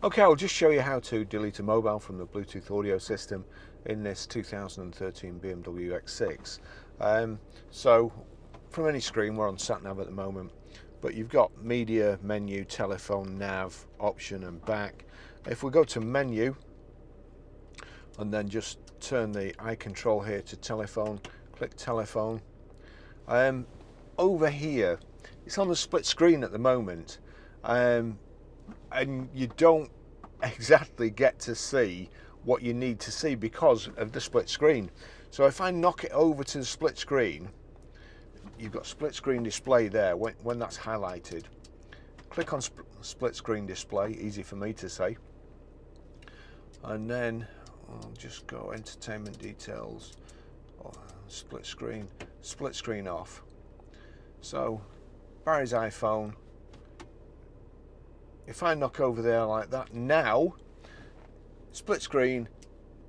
Okay, I'll just show you how to delete a mobile from the Bluetooth audio system in this 2013 BMW X6. So from any screen, we're on Sat Nav at the moment, but you've got media, menu, telephone, nav, option and back. If we go to menu and then just turn the eye control here to telephone, click telephone. Over here, it's on the split screen at the moment. And you don't exactly get to see what you need to see because of the split screen. So if I knock it over to the split screen, you've got split screen display there when that's highlighted. Click on split screen display, easy for me to say. And then I'll just go entertainment details, split screen off. So Barry's iPhone. If I knock over there like that, now split screen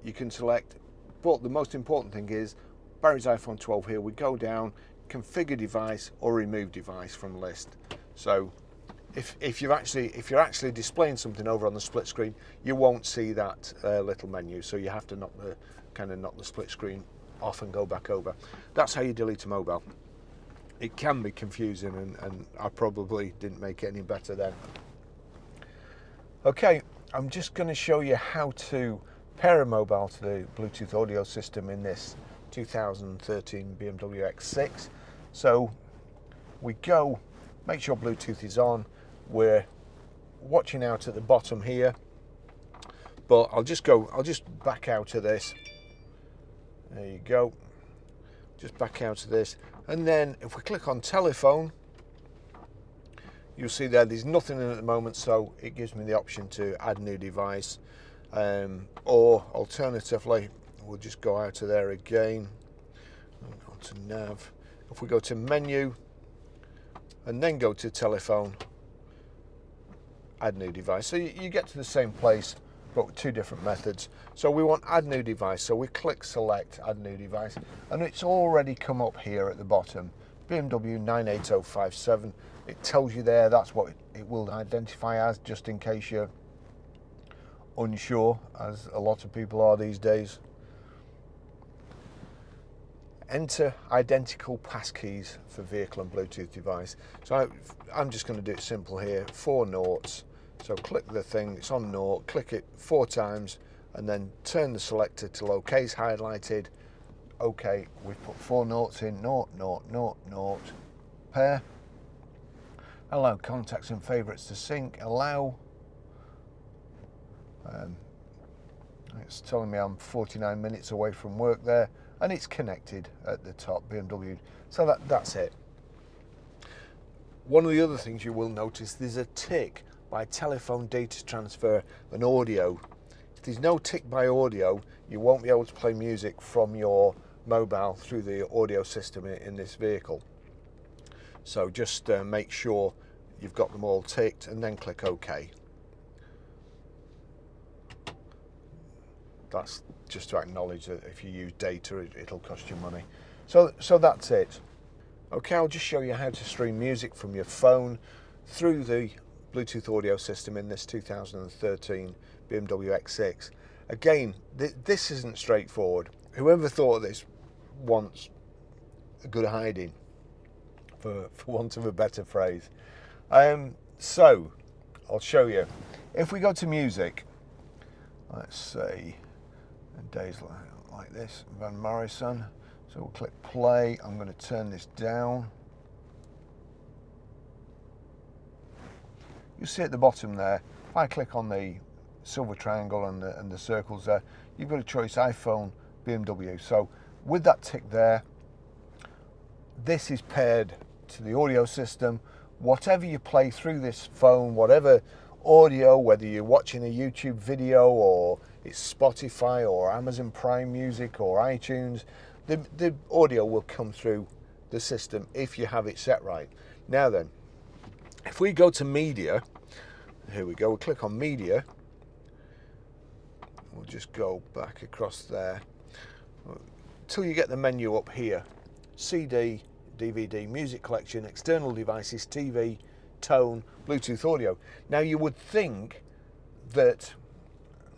you can select, but the most important thing is Barry's iPhone 12 here. We go down, configure device or remove device from list. So if you're actually displaying something over on the split screen, you won't see that little menu, so you have to knock the split screen off and go back over. That's how you delete a mobile. It can be confusing, and I probably didn't make it any better then. Okay, I'm just going to show you how to pair a mobile to the Bluetooth audio system in this 2013 BMW X6. So we go, make sure Bluetooth is on. We're watching out at the bottom here, but I'll just back out of this. There you go. Just back out of this, and then if we click on telephone, you'll see there's nothing in at the moment, so it gives me the option to add new device, or alternatively we'll just go out of there again and go to nav. If we go to menu and then go to telephone, add new device, so you get to the same place but with two different methods. So we want add new device, so we click select add new device, and it's already come up here at the bottom, BMW 98057. It tells you there that's what it will identify as, just in case you're unsure, as a lot of people are these days. Enter identical passkeys for vehicle and Bluetooth device. So I'm just going to do it simple here, 4 noughts. So click the thing, it's on naught, click it 4 times, and then turn the selector till OK is highlighted. OK, we've put 4 noughts in, naught, naught, naught, naught, pair. Allow contacts and favourites to sync, allow. It's telling me I'm 49 minutes away from work there, and it's connected at the top, BMW. So that's it. One of the other things you will notice, there's a tick by telephone data transfer and audio. If there's no tick by audio, you won't be able to play music from your mobile through the audio system in this vehicle. So just make sure you've got them all ticked and then click OK. That's just to acknowledge that if you use data, it'll cost you money. So that's it. Okay, I'll just show you how to stream music from your phone through the Bluetooth audio system in this 2013 BMW X6. Again, this isn't straightforward. Whoever thought of this wants a good hiding, for want of a better phrase. So I'll show you. If we go to music, let's say days like this, Van Morrison. So we'll click play. I'm going to turn this down. You see at the bottom there, if I click on the silver triangle and the circles there, you've got a choice, iPhone, BMW. So with that tick there, this is paired to the audio system. Whatever you play through this phone, whatever audio, whether you're watching a YouTube video or it's Spotify or Amazon Prime Music or iTunes, the audio will come through the system if you have it set right. Now then, if we go to media, here we go, we'll click on media, we'll just go back across there until you get the menu up here, CD, DVD, music collection, external devices, TV, tone, Bluetooth audio. Now you would think that,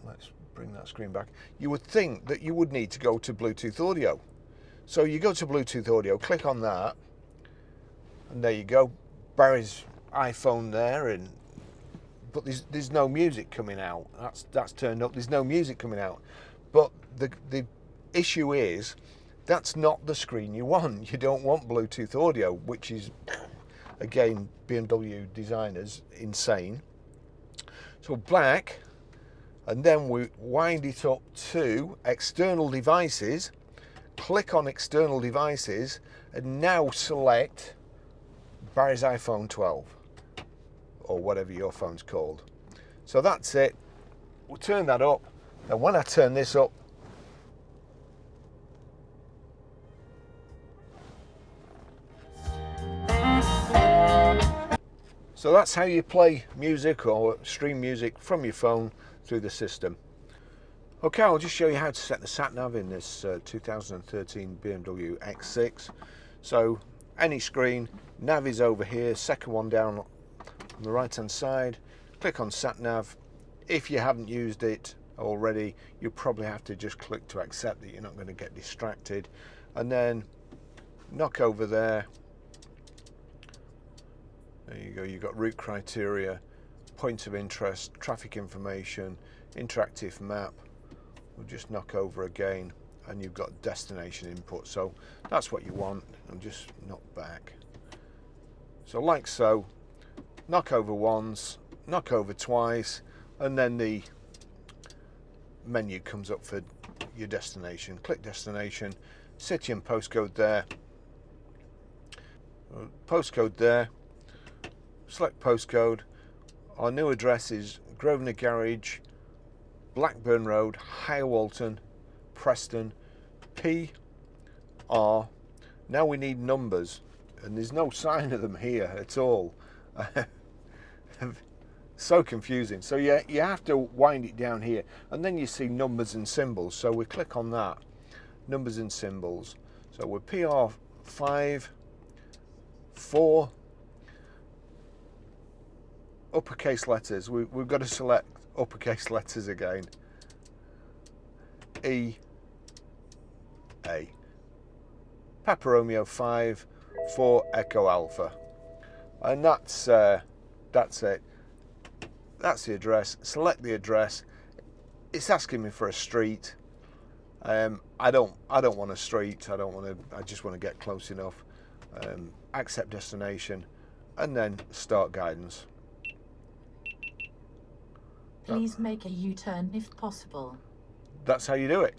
let's bring that screen back, you would think that you would need to go to Bluetooth audio. So you go to Bluetooth audio, click on that, and there you go, Barry's iPhone there, but there's no music coming out. That's turned up. There's no music coming out. But the issue is that's not the screen you want. You don't want Bluetooth audio, which is, again, BMW designers insane. So back, and then we wind it up to external devices. Click on external devices, and now select Barry's iPhone 12. Or whatever your phone's called. So that's it. We'll turn that up. And when I turn this up, so that's how you play music or stream music from your phone through the system. Okay, I'll just show you how to set the Sat Nav in this 2013 BMW X6. So any screen, nav is over here, second one down on the right hand side. Click on Sat Nav. If you haven't used it already, you probably have to just click to accept that you're not going to get distracted, and then knock over there. There you go, you've got route criteria, points of interest, traffic information, interactive map. We'll just knock over again, and you've got destination input. So that's what you want, and just knock back. So like so. Knock over once, knock over twice, and then the menu comes up for your destination. Click destination, city and postcode there. Postcode there. Select postcode. Our new address is Grosvenor Garage, Blackburn Road, Higher Walton, Preston, PR. Now we need numbers, and there's no sign of them here at all. So confusing. So you have to wind it down here, and then you see numbers and symbols. So we click on that, numbers and symbols. So we're PR5, 4, uppercase letters. We've got to select uppercase letters again. E, A. Papa Romeo 5, 4 Echo Alpha. And that's it. That's the address. Select the address. It's asking me for a street. I don't want a street. I just want to get close enough. Accept destination, and then start guidance. Please make a U-turn if possible. That's how you do it.